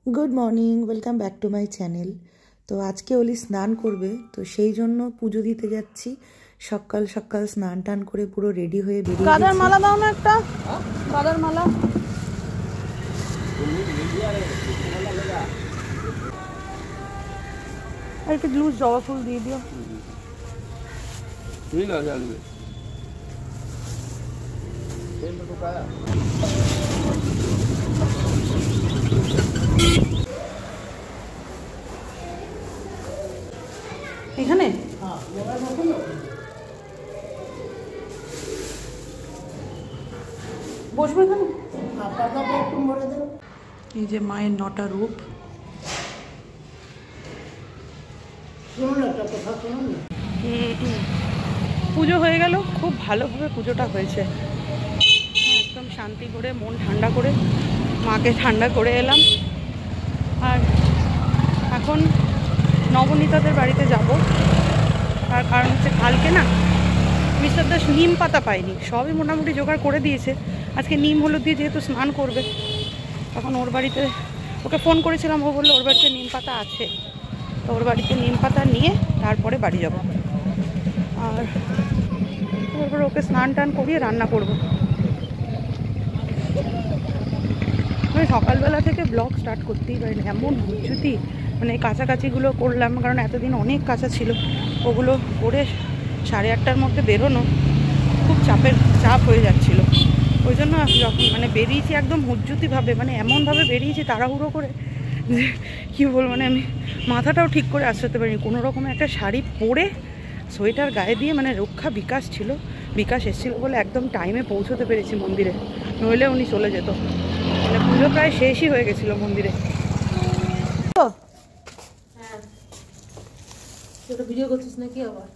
Good morning welcome back to my channel. तो आज के ओली स्नान करबे तो सेई जोन्नो पुजो दिते जाচ্ছি। सकाल सकाल स्नान टान करे पुरो रेडी हुए बेरिये गादार माला दाओ ना एकटा गादार माला আর একটু লুজ জবা ফুল দিয়ে দিও। তুই না জ্বালবে তেল তো কায়া এখানে হ্যাঁ মোবাইল রাখো না বসবো এখানে পাতাটা একটু মরে দাও। এই যে মায়ের নটা রূপ পুজো হয়ে গেল, খুব ভালোভাবে পুজোটা হয়েছে। একদম শান্তি করে মন ঠান্ডা করে মাকে ঠান্ডা করে এলাম। আর এখন নবনীতাদের বাড়িতে যাব। তার কারণ হচ্ছে কালকে না মিস্টার দাস নিম পাতা পায়নি, সবই মোটামুটি জোগাড় করে দিয়েছে। আজকে নিম হলুদ দিয়ে যেহেতু স্নান করবে, তখন ওর বাড়িতে ওকে ফোন করেছিলাম, ও বললো ওর বাড়িতে নিম পাতা আছে। তো ওর বাড়িতে নিম পাতা নিয়ে তারপরে বাড়ি যাব। আর তারপর ওকে স্নান টান করিয়ে রান্না করব। আমি সকালবেলা থেকে ব্লগ স্টার্ট করতেই পারিনি, এমন হুজ্জুতি। মানে কাছাকাছিগুলো করলাম, কারণ এতদিন অনেক কাঁচা ছিল, ওগুলো করে 8:30টার মধ্যে বেরোনো খুব চাপ হয়ে যাচ্ছিল। ওই জন্য যখন মানে বেরিয়েছি একদম হুজ্জুতিভাবে, মানে এমনভাবে বেরিয়েছি তাড়াহুড়ো করে যে কী বলবো, মানে আমি মাথাটাও ঠিক করে আসতে পারিনি। কোনো রকমে একটা শাড়ি পরে সোয়েটার গায়ে দিয়ে, মানে রক্ষা বিকাশ ছিল, বিকাশ এসেছিলো বলে একদম টাইমে পৌঁছতে পেরেছি মন্দিরে, নইলে উনি চলে যেত। মানে পুজো প্রায় শেষই হয়ে গেছিলো মন্দিরে। ভিডিও করছিস নাকি আবার?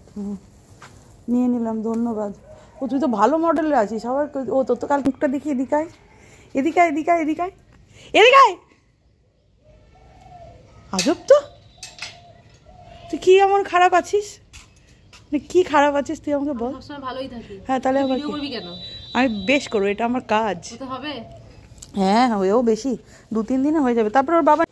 নিয়ে নিলাম, ধন্যবাদ। ও তুই তো ভালো মডেলের আছিস আবার। ও তোর তো কাল মুখটা দেখি, এদিকায় এদিকায় এদিকায় এদিকায় এদিকায়। আজব তো, তুই কি এমন খারাপ আছিস? কি খারাপ আছিস তুই আমাকে বল। সবসময় ভালোই থাকি। হ্যাঁ তাহলে আবার করবি কেন? আমি বেশ করবো, এটা আমার কাজ। হবে হ্যাঁ হয়েও বেশি 2-3 দিনে হয়ে যাবে। তারপর ওর বাবা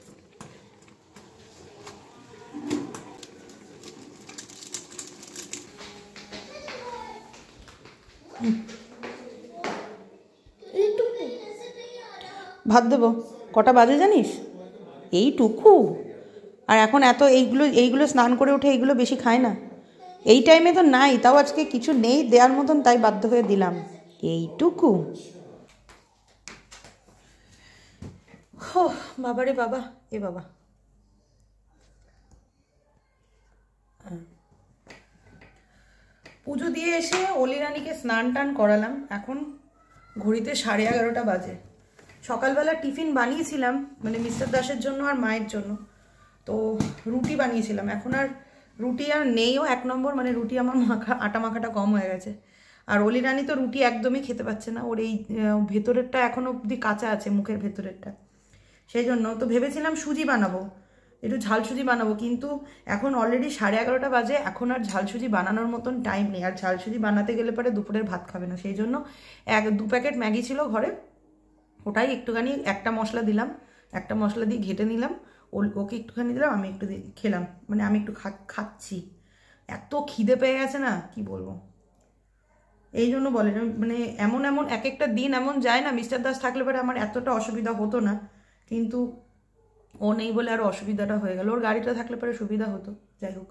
ভাত দেবো। কটা বাজে জানিস? এইটুকু। আর এখন এত এইগুলো স্নান করে উঠে এইগুলো বেশি খায় না। এই টাইমে তো নাই, তাও আজকে কিছু নেই দেওয়ার মতন, তাই বাধ্য হয়ে দিলাম। এইটুকু। ও বাবারে বাবা, এ বাবা। পুজো দিয়ে এসে অলি রানীকে স্নান টান করালাম। এখন ঘড়িতে 11:30 বাজে। সকালবেলা টিফিন বানিয়েছিলাম, মানে মিস্টার দাসের জন্য আর মায়ের জন্য। তো রুটি বানিয়েছিলাম, এখন আর রুটি আর নেইও। 1 নম্বর মানে রুটি আমার আটা মাখাটা কম হয়ে গেছে। আর অলি রানী তো রুটি একদমই খেতে পাচ্ছে না, ওর এই ভেতরেরটা এখনও অবধি কাঁচা আছে, মুখের ভেতরেরটা। সেই জন্য তো ভেবেছিলাম সুজি বানাবো, একটু ঝাল সুজি বানাবো, কিন্তু এখন অলরেডি 11:30 বাজে, এখন আর ঝাল সুজি বানানোর মতন টাইম নেই। আর ঝাল সুজি বানাতে গেলে পরে দুপুরের ভাত খাবে না। সেই জন্য 2 প্যাকেট ম্যাগি ছিল ঘরে, ওটাই একটুখানি একটা মশলা দিলাম, একটা মশলা দিয়ে ঘেটে নিলাম, ওকে একটুখানি দিলাম, আমি একটু খেলাম। মানে আমি একটু খাচ্ছি, এত খিদে পেয়ে গেছে না কি বলবো। এই জন্য বলে মানে এমন এক একটা দিন এমন যায় না, মিস্টার দাস থাকলে পরে আমার এতটা অসুবিধা হতো না, কিন্তু ও নেই বলে আরও অসুবিধাটা হয়ে গেল। ওর গাড়িটা থাকলে পরে সুবিধা হতো। যাই হোক,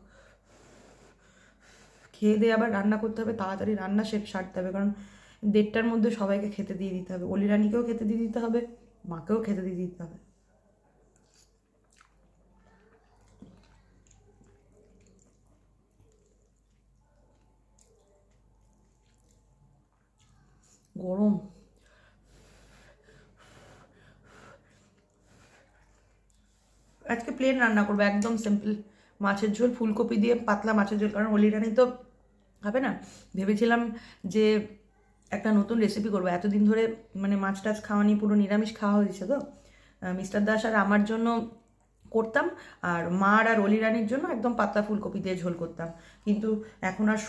খেয়ে দিয়ে আবার রান্না করতে হবে, তাড়াতাড়ি রান্না সারতে হবে, কারণ 1:30টার মধ্যে সবাইকে খেতে দিয়ে দিতে হবে। অলি রানীকেও খেতে দিয়ে দিতে হবে, মাকেও খেতে দিয়ে দিতে হবে। গরম। আজকে প্লেন রান্না করবো, একদম সিম্পল মাছের ঝোল, ফুলকপি দিয়ে পাতলা মাছের ঝোল, কারণ অলি রানী তো খাবে না। ভেবেছিলাম যে একটা নতুন রেসিপি করবো, এতদিন ধরে মানে মাছ টাছ খাওয়া নিয়ে পুরো নিরামিষ খাওয়া হয়েছে। তো মিস্টার দাস আর আমার জন্য করতাম, আর মার আর অলি রানীর জন্য একদম পাতলা ফুলকপি দিয়ে ঝোল করতাম। কিন্তু এখন আর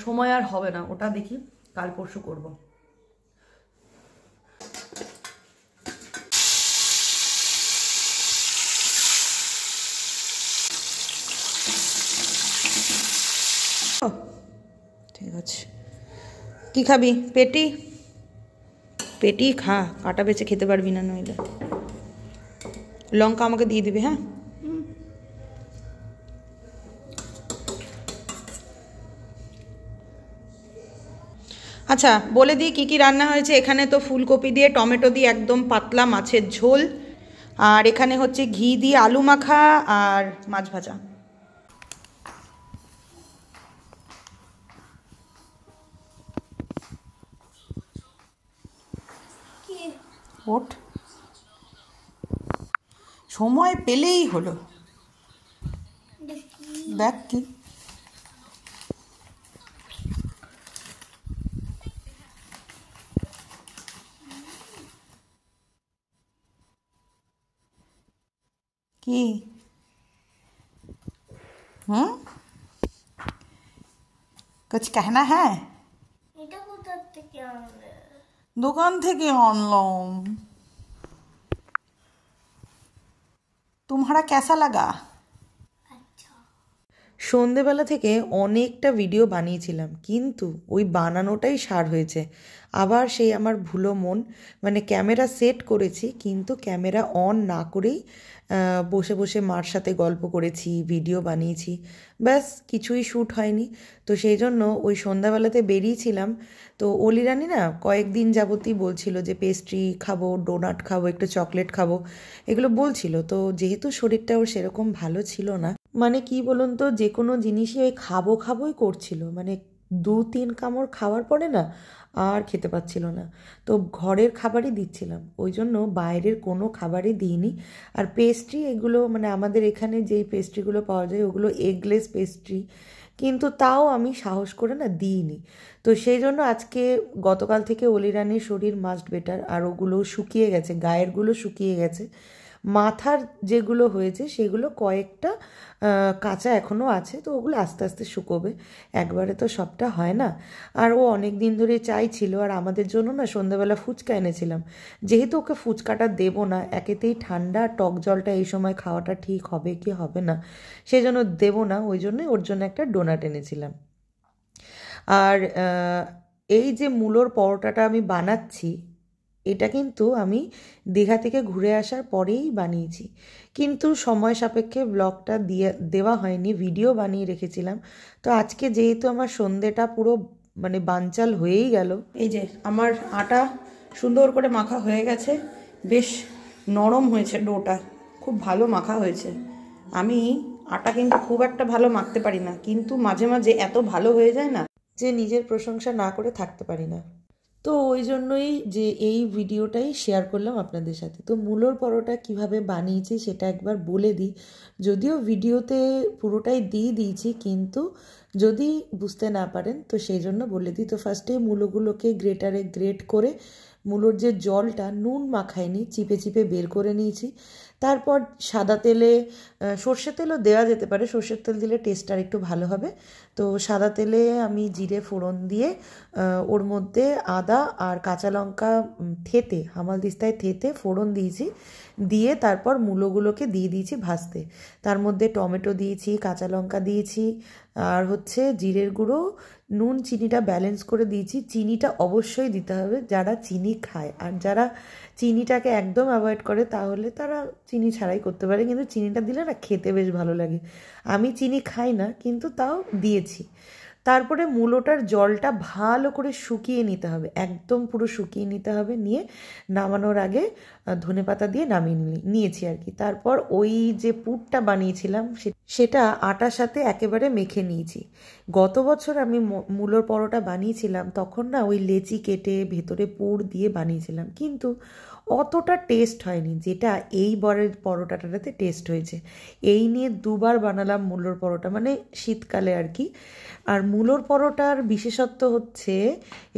সময় আর হবে না, ওটা দেখি কাল পরশু করবো। আছে। কি খাবি? পেটি? পেটি খা, কাটা বেছে খেতে পারবি না নইলে। লঙ্কা আমাকে দিয়ে দিবি, হ্যাঁ? আচ্ছা বলে দিই কী কী রান্না হয়েছে। এখানে তো ফুলকপি দিয়ে টমেটো দিয়ে একদম পাতলা মাছের ঝোল, আর এখানে হচ্ছে ঘি দিয়ে আলু মাখা আর মাছ ভাজা। ওঠ, সময় পেলেই হলো। দেখ কি কি? कुछ कहना है? দোকান থেকে আনলাম। तुम्हारा कैसा लगा? সন্ধেবেলা থেকে অনেকটা ভিডিও বানিয়েছিলাম, কিন্তু ওই বানানোটাই সার হয়েছে। আবার সেই আমার ভুলো মন, মানে ক্যামেরা সেট করেছি কিন্তু ক্যামেরা অন না করেই বসে বসে মার সাথে গল্প করেছি, ভিডিও বানিয়েছি, ব্যাস কিছুই শ্যুট হয়নি। তো সেই জন্য ওই সন্ধ্যাবেলাতে বেরিয়েছিলাম। তো অলি রানী না কয়েকদিন যাবতই বলছিল যে পেস্ট্রি খাবো, ডোনাট খাবো, একটু চকলেট খাবো, এগুলো বলছিল। তো যেহেতু শরীরটা ওর সেরকম ভালো ছিল না, মানে কি বলুন তো, যে কোনো জিনিসই ওই খাবো খাবোই করছিল, মানে 2-3 কামড় খাওয়ার পরে না আর খেতে পাচ্ছিল না। তো ঘরের খাবারই দিচ্ছিলাম, ওই জন্য বাইরের কোনো খাবারই দিইনি। আর পেস্ট্রি এগুলো, মানে আমাদের এখানে যেই পেস্ট্রিগুলো পাওয়া যায় ওগুলো এগলেস পেস্ট্রি, কিন্তু তাও আমি সাহস করে না দিইনি। তো সেই জন্য আজকে গতকাল থেকে অলি রানীর শরীর মাস্ট বেটার, আর ওগুলো শুকিয়ে গেছে, গায়েরগুলো শুকিয়ে গেছে। মাথার যেগুলো হয়েছে সেগুলো কয়েকটা কাঁচা এখনও আছে, তো ওগুলো আস্তে আস্তে শুকোবে, একবারে তো সবটা হয় না। আর ও অনেক দিন ধরে চাইছিল, আর আমাদের জন্য না সন্ধ্যাবেলা ফুচকা এনেছিলাম। যেহেতু ওকে ফুচকাটা দেবো না, একেতেই ঠান্ডা, টক জলটা এই সময় খাওয়াটা ঠিক হবে কি হবে না, সেই জন্য দেবো না, ওই জন্যই ওর জন্য একটা ডোনাট এনেছিলাম। আর এই যে মূলোর পরোটাটা আমি বানাচ্ছি, এটা কিন্তু আমি দীঘা থেকে ঘুরে আসার পরেই বানিয়েছি, কিন্তু সময় সাপেক্ষে ব্লগটা দেওয়া হয়নি, ভিডিও বানিয়ে রেখেছিলাম। তো আজকে যেহেতু আমার সন্ধেটা পুরো মানে বানচাল হয়েই গেল, এই যে আমার আটা সুন্দর করে মাখা হয়ে গেছে, বেশ নরম হয়েছে, ডোটা খুব ভালো মাখা হয়েছে। আমি আটা কিন্তু খুব একটা ভালো মাখতে পারি না, কিন্তু মাঝে মাঝে এত ভালো হয়ে যায় না যে নিজের প্রশংসা না করে থাকতে পারি না। তো ওই জন্যই যে এই ভিডিওটাই শেয়ার করলাম আপনাদের সাথে। তো মূলোর পরোটা কিভাবে বানিয়েছি সেটা একবার বলে দিই, যদিও ভিডিওতে পুরোটাই দিয়ে দিয়েছি, কিন্তু যদি বুঝতে না পারেন তো সেই জন্য বলে দিই। তো ফার্স্টে মূলোগুলোকে গ্রেটারে গ্রেট করে মূলোর যে জলটা, নুন মাখাইনি, চিপে চিপে বের করে নিয়েছি। তারপর সাদা তেলে, সর্ষের তেলও দেওয়া যেতে পারে, সর্ষের তেল দিলে টেস্টটা একটু ভালো হবে। তো সাদা তেলে আমি জিরে ফোড়ন দিয়ে ওর মধ্যে আদা আর কাঁচা লঙ্কা থেতে, হামালদিস্তায় থেতে ফোড়ন দিয়েছি, দিয়ে তারপর মূলোগুলোকে দিয়ে দিয়েছি ভাজতে। তার মধ্যে টমেটো দিয়েছি, কাঁচা লঙ্কা দিয়েছি, আর হচ্ছে জিরের গুঁড়ো, নুন চিনিটা ব্যালেন্স করে দিয়েছি। চিনিটা অবশ্যই দিতে হবে যারা চিনি খায়, আর যারা চিনিটাকে একদম অ্যাভয়েড করে তাহলে তারা চিনি ছাড়াই করতে পারে, কিন্তু চিনিটা দিলে না খেতে বেশ ভালো লাগে। আমি চিনি খাই না, কিন্তু তাও দিয়েছি। তারপরে মূলোটার জলটা ভালো করে শুকিয়ে নিতে হবে, একদম পুরো শুকিয়ে নিতে হবে, নিয়ে নামানোর আগে ধনেপাতা দিয়ে নামিয়ে নিয়েছি আর কি। তারপর ওই যে পুরটা বানিয়েছিলাম সেটা আটার সাথে একেবারে মেখে নিয়েছি। গত বছর আমি মূলোর পরোটা বানিয়েছিলাম, তখন না ওই লেচি কেটে ভেতরে পুর দিয়ে বানিয়েছিলাম, কিন্তু অতটা টেস্ট হয়নি যেটা এইবারের পরোটাটাতে টেস্ট হয়েছে। এই নিয়ে দুবার বানালাম মূলোর পরোটা, মানে শীতকালে আর কি। আর মূলোর পরোটার বিশেষত্ব হচ্ছে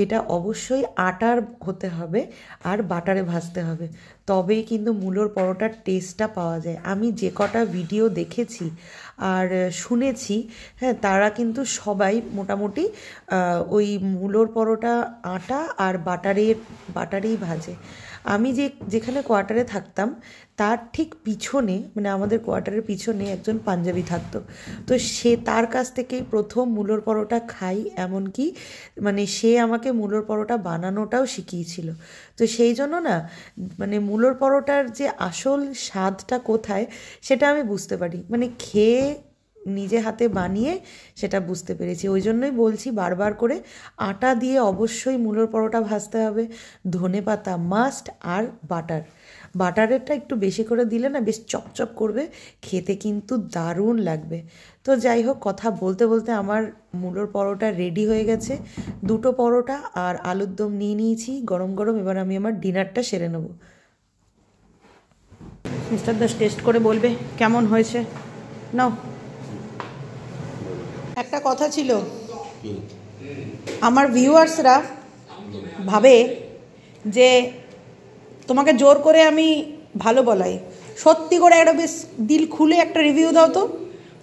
এটা অবশ্যই আটার হতে হবে আর বাটারে ভাজতে হবে, তবেই কিন্তু মূলোর পরোটার টেস্টটা পাওয়া যায়। আমি যে কটা ভিডিও দেখেছি আর শুনেছি, হ্যাঁ, তারা কিন্তু সবাই মোটামুটি ওই মূলোর পরোটা আটা আর বাটারেই ভাজে। আমি যেখানে কোয়ার্টারে থাকতাম তার ঠিক পিছনে, মানে আমাদের কোয়ার্টারের পিছনে একজন পাঞ্জাবি থাকতো। তো তার কাছ থেকেই প্রথম মূলোর পরোটা খাই, এমনকি মানে সে আমাকে মূলোর পরোটা বানানোটাও শিখিয়েছিল। তো সেই জন্য না মানে মূলোর পরোটার যে আসল স্বাদটা কোথায় সেটা আমি বুঝতে পারি, মানে খেয়ে নিজে হাতে বানিয়ে সেটা বুঝতে পেরেছি। ওই জন্যই বলছি বারবার করে, আটা দিয়ে অবশ্যই মূলোর পরোটা ভাজতে হবে, ধনেপাতা মাস্ট, আর বাটারেরটা একটু বেশি করে দিলে না বেশ চপচপ করবে, খেতে কিন্তু দারুণ লাগবে। তো যাই হোক, কথা বলতে বলতে আমার মূলোর পরোটা রেডি হয়ে গেছে। 2টো পরোটা আর আলুর দম নিয়ে নিয়েছি গরম গরম। এবার আমি আমার ডিনারটা সেরে নেব। মিস্টার দাস টেস্ট করে বলবে কেমন হয়েছে। নাও। একটা কথা ছিল, আমার ভিউয়ার্সরা ভাবে যে তোমাকে জোর করে আমি ভালো বলাই। সত্যি করে একটা বেশ দিল খুলে একটা রিভিউ দাও তো,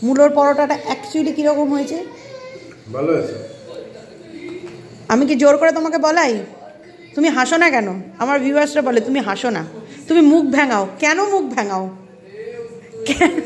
মূলোর পরোটাটা অ্যাকচুয়ালি কীরকম হয়েছে। ভালো হয়েছে। আমি কি জোর করে তোমাকে বলাই? তুমি হাসো না কেন? আমার ভিউয়ার্সরা বলে তুমি হাসো না, তুমি মুখ ভেঙাও। কেন মুখ ভেঙাও? কেন